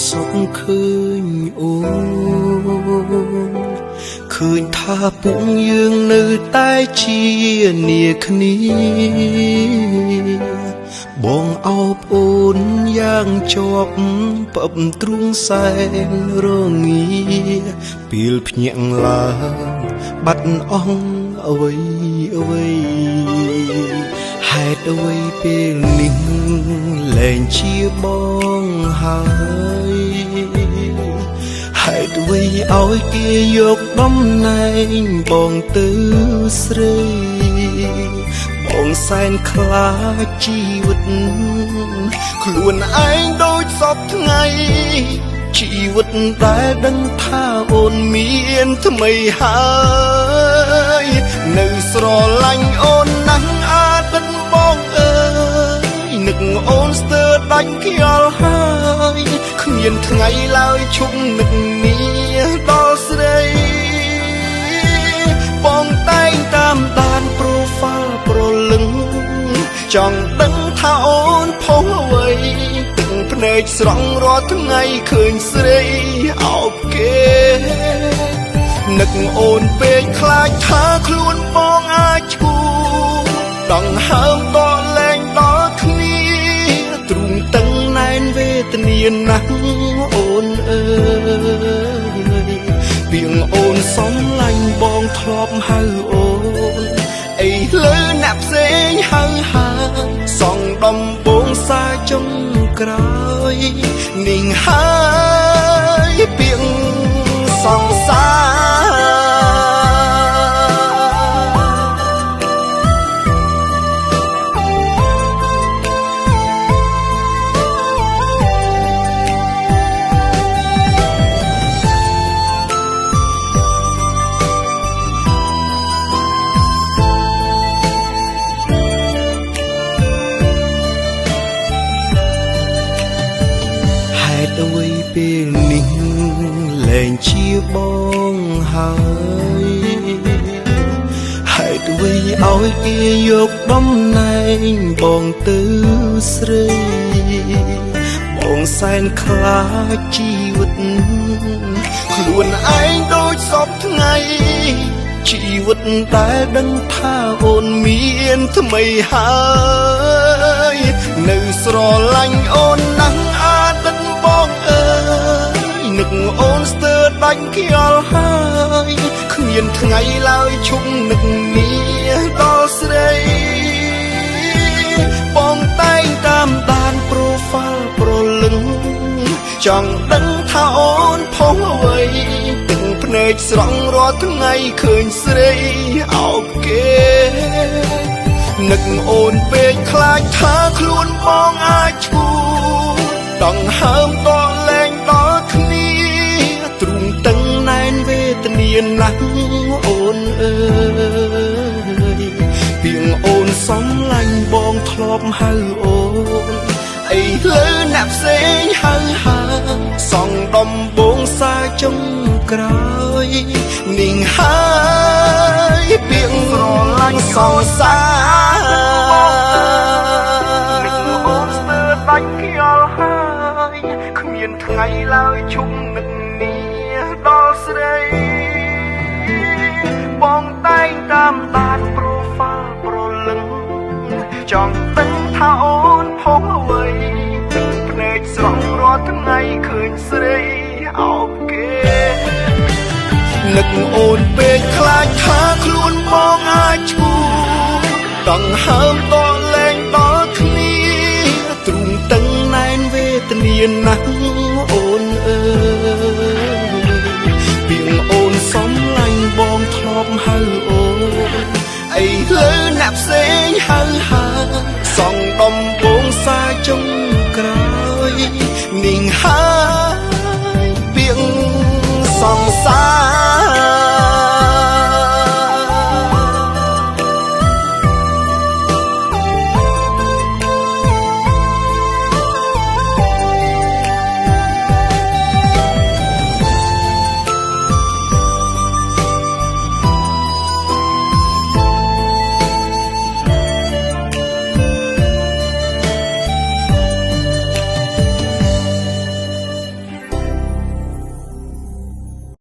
សុខឃើញអូនឃើញថាពួកយើងនៅតែជានាគ្នាបងអោបអូនយ៉ាងជាប់ផ្អឹបទ្រូងសែនរងាពេលភ្ញាក់ឡើងបាត់អស់អ្វីហេតុអ្វីពេលនេះលែងជាបងហើយហេតុអ្វីឲ្យគេយកតំណែងបងទៅស្រីបងសែនខ្លាចជីវិតខ្លួនឯងដូចសពថ្ងៃជីវិតដែលដឹងថាអូនមានថ្មីហើយនៅស្រឡាញ់អូនណាស់អតីតបងអើយនឹកអូនស្ទើរដាច់ខ្យល់ហើយគ្មានថ្ងៃឡើយឈប់នឹកនាដល់ស្រីបងតែងតាមដាន profile ប្រលឹងចង់ដឹងថាអូនផុសអ្វីទឹកភ្នែកស្រង់រាល់ថ្ងៃឃើញស្រីអោបគេនឹកអូនពេកខ្លាចថាខ្លួនបងអាចឈួរដង្ហើមក៏លែងដល់គ្នាទ្រូងតឹងណែនវេទនាណាស់អូនអើយពីងអូនសំឡាញ់បងធ្លាប់ហៅអូនអីលើអ្នកផ្សេងហៅសងដំបងសាចុងក្រោយនាងហើយពីងសង្សារអ្វីពេលនេះលែងជាបងហើយហេតុអ្វីឲ្យគេយកតំណែងបងទៅស្រីបងសែនខ្លាចជីវិតខ្លួនឯងដូចសពថ្ងៃជីវិតដែលដឹងថាអូនមានថ្មីហើយនៅស្រឡាញ់អូនណាស់អតីតបងអើយនឹកអូនស្ទើរដាច់ខ្យល់ហើយគ្មានថ្ងៃឡើយឈប់នឹកនាដល់ស្រីបងតែងតាមដាន profile ប្រលឹងចង់ដឹងថាអូនផុសអ្វីទឹកភ្នែកស្រង់រាល់ថ្ងៃឃើញស្រីអោបគេនឹកអូនពេកខ្លាចថាខ្លួនបងអាចឈួរដង្ហើមក៏លែងដល់គ្នាទ្រូងតឹងណែនវេទនាណាស់អូនអើយពីងអូនសំឡាញ់បងធ្លាប់ហៅអូនអីលើអ្នកផ្សេងហៅសងដំបងសាចុងក្រោយនាងហើយពីងស្រឡាញ់សង្សារនឹកអូនស្ទើរដាច់ខ្យល់ហើយគ្មានថ្ងៃឡើយឈប់នឹកនាដល់ស្រីបងតែងតាមដាន profile ប្រលឹងចង់ដឹងថាអូនផុសអ្វីទឹកភ្នែកស្រង់រាល់ថ្ងៃឃើញស្រីអោបគេនឹកអូនពេកខ្លាចថាខ្លួនបងអាចឈួរដង្ហើមក៏លែងដល់គ្នាទ្រូងតឹងណែនវេទនាណាស់អូនអើយពីងអូនសំឡាញ់បងធ្លាប់ហៅអូនអីលើអ្នកផ្សេងហៅ